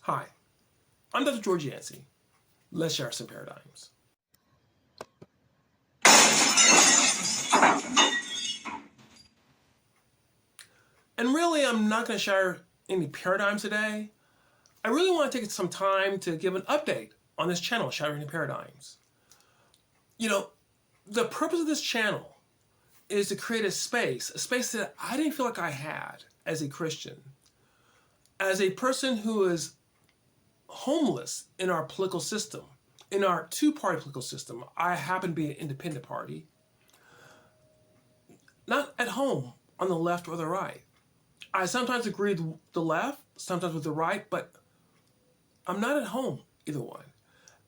Hi, I'm Dr. George Yancey. Let's share some paradigms. And really, I'm not going to share any paradigms today. I really want to take some time to give an update on this channel, Shattering Paradigms. You know, the purpose of this channel is to create a space that I didn't feel like I had as a Christian, as a person who is homeless in our political system, in our two-party political system. I happen to be an independent party, not at home on the left or the right. I sometimes agree with the left, sometimes with the right, but I'm not at home either one.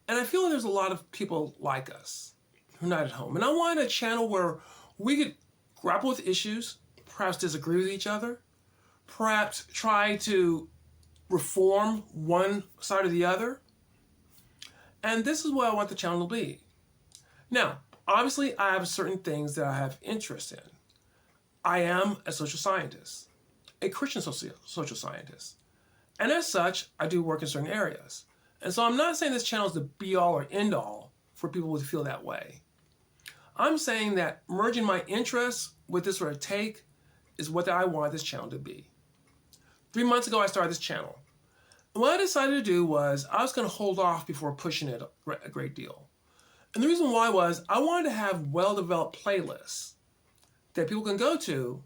And I feel like there's a lot of people like us who are not at home. And I wanted a channel where we could grapple with issues, perhaps disagree with each other, perhaps try to reform one side or the other. And this is what I want the channel to be. Now, obviously, I have certain things that I have interest in. I am a social scientist, a Christian social scientist. And as such, I do work in certain areas. And so I'm not saying this channel is the be-all or end-all for people to feel that way. I'm saying that merging my interests with this sort of take is what I want this channel to be. 3 months ago, I started this channel. And what I decided to do was I was going to hold off before pushing it a great deal. And the reason why was I wanted to have well-developed playlists that people can go to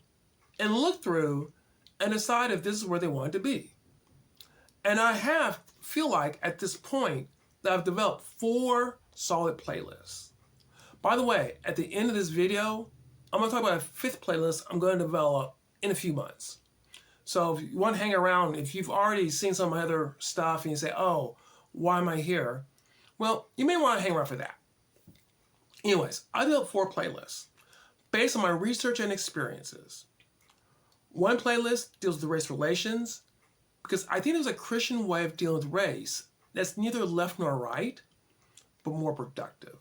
and look through and decide if this is where they want it to be. And I feel like at this point that I've developed 4 solid playlists. By the way, at the end of this video, I'm going to talk about a 5th playlist I'm going to develop in a few months. So if you want to hang around, if you've already seen some of my other stuff and you say, oh, why am I here? Well, you may want to hang around for that. Anyways, I developed 4 playlists based on my research and experiences. One playlist deals with race relations because I think there's a Christian way of dealing with race that's neither left nor right, but more productive.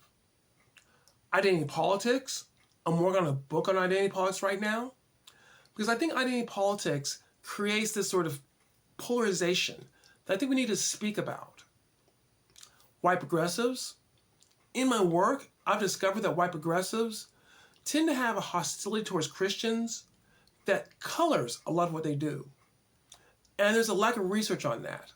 Identity politics, I'm working on a book on identity politics right now because I think identity politics creates this sort of polarization that I think we need to speak about. White progressives, in my work, I've discovered that white progressives tend to have a hostility towards Christians that colors a lot of what they do. And there's a lack of research on that.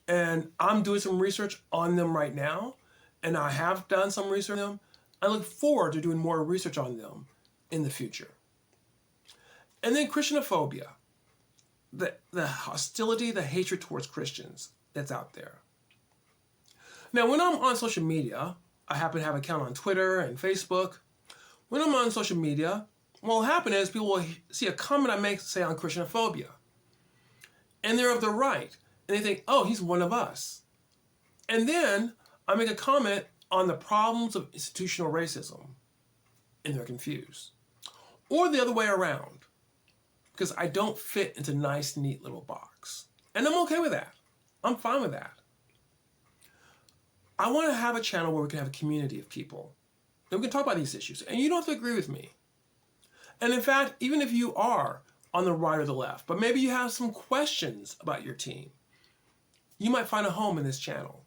And I'm doing some research on them right now, and I have done some research on them. I look forward to doing more research on them in the future. And then Christianophobia, the hostility, the hatred towards Christians that's out there. Now, when I'm on social media, I happen to have an account on Twitter and Facebook. When I'm on social media, what will happen is people will see a comment I make, say, on Christianophobia. And they're of the right. And they think, oh, he's one of us. And then I make a comment on the problems of institutional racism. And they're confused. Or the other way around. Because I don't fit into a nice, neat little box. And I'm okay with that. I'm fine with that. I want to have a channel where we can have a community of people. And we can talk about these issues. And you don't have to agree with me. And in fact, even if you are on the right or the left, but maybe you have some questions about your team, you might find a home in this channel.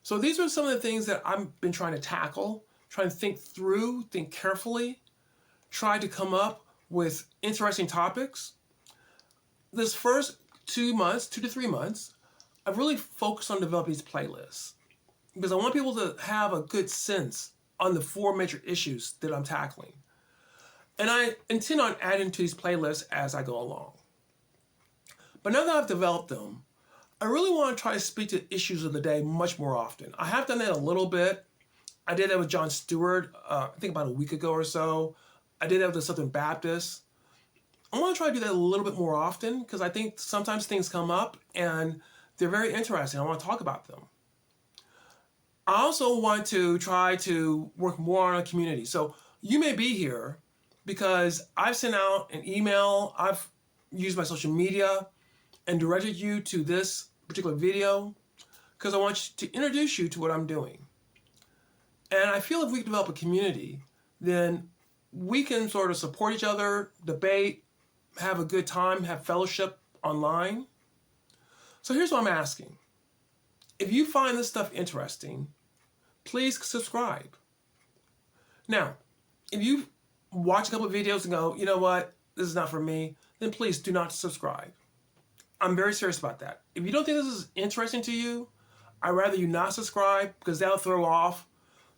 So these are some of the things that I've been trying to tackle, trying to think through, think carefully, try to come up with interesting topics. This first 2 to 3 months, I've really focused on developing these playlists because I want people to have a good sense on the 4 major issues that I'm tackling. And I intend on adding to these playlists as I go along. But now that I've developed them, I really want to try to speak to issues of the day much more often. I have done that a little bit. I did that with Jon Stewart, I think about a week ago or so. I did that with the Southern Baptists. I want to try to do that a little bit more often because I think sometimes things come up and they're very interesting. I want to talk about them. I also want to try to work more on a community. So you may be here because I've sent out an email, I've used my social media and directed you to this particular video because I want to introduce you to what I'm doing. And I feel if we develop a community, then we can sort of support each other, debate, have a good time, have fellowship online. So here's what I'm asking. If you find this stuff interesting, please subscribe. Now, if you watch a couple of videos and go, you know what, this is not for me, then please do not subscribe. I'm very serious about that. If you don't think this is interesting to you, I'd rather you not subscribe because that'll throw off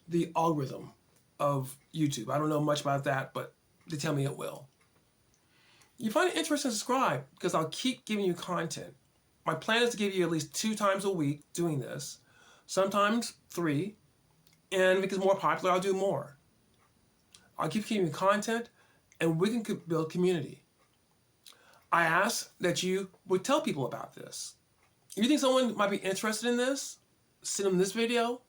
the algorithm of YouTube. I don't know much about that, but they tell me it will. You find it interesting, subscribe because I'll keep giving you content. My plan is to give you at least 2 times a week doing this, sometimes 3, and if it gets more popular, I'll do more. I'll keep giving you content, and we can build community. I ask that you would tell people about this. You think someone might be interested in this? Send them this video,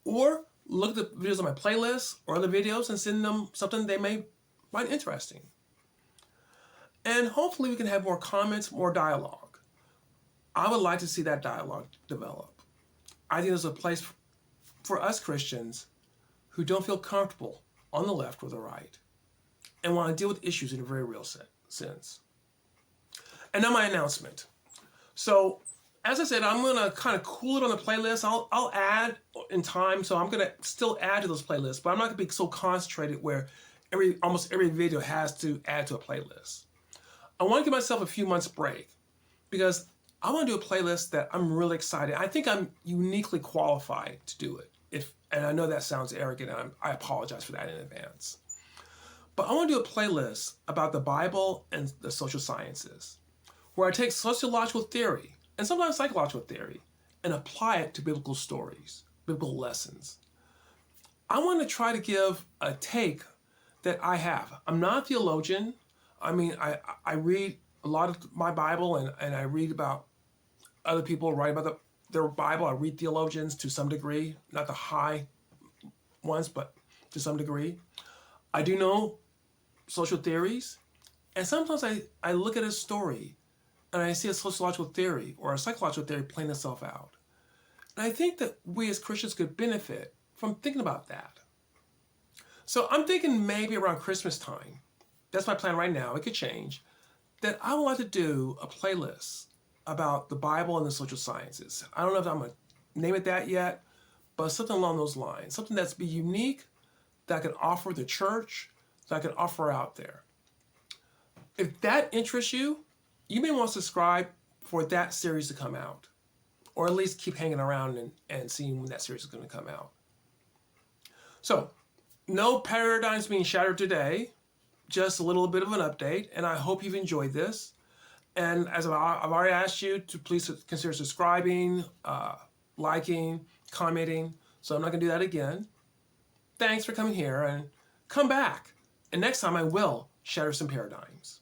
or look at the videos on my playlist or other videos and send them something they may find interesting. And hopefully we can have more comments, more dialogue. I would like to see that dialogue develop. I think there's a place for us Christians who don't feel comfortable on the left or the right and want to deal with issues in a very real sense. And now my announcement. So, as I said, I'm going to kind of cool it on the playlist. I'll add in time, so I'm going to still add to those playlists, but I'm not going to be so concentrated where almost every video has to add to a playlist. I want to give myself a few months break because I want to do a playlist that I'm really excited. I think I'm uniquely qualified to do it. And I know that sounds arrogant, and I apologize for that in advance. But I want to do a playlist about the Bible and the social sciences, where I take sociological theory and sometimes psychological theory and apply it to biblical stories, biblical lessons. I want to try to give a take that I have. I'm not a theologian. I mean, I read a lot of my Bible and I read about other people writing about their Bible. I read theologians to some degree, not the high ones, but to some degree. I do know social theories, and sometimes I look at a story and I see a sociological theory or a psychological theory playing itself out. And I think that we as Christians could benefit from thinking about that. So I'm thinking maybe around Christmas time, that's my plan right now, it could change, that I would like to do a playlist about the Bible and the social sciences. I don't know if I'm going to name it that yet, but something along those lines. Something that's be unique, that I can offer the church, that I can offer out there. If that interests you, you may want to subscribe for that series to come out. Or at least keep hanging around and seeing when that series is going to come out. So, no paradigms being shattered today, just a little bit of an update, and I hope you've enjoyed this. And as I've already asked you to please consider subscribing, liking, commenting, so I'm not going to do that again. Thanks for coming here, and come back. And next time I will shatter some paradigms.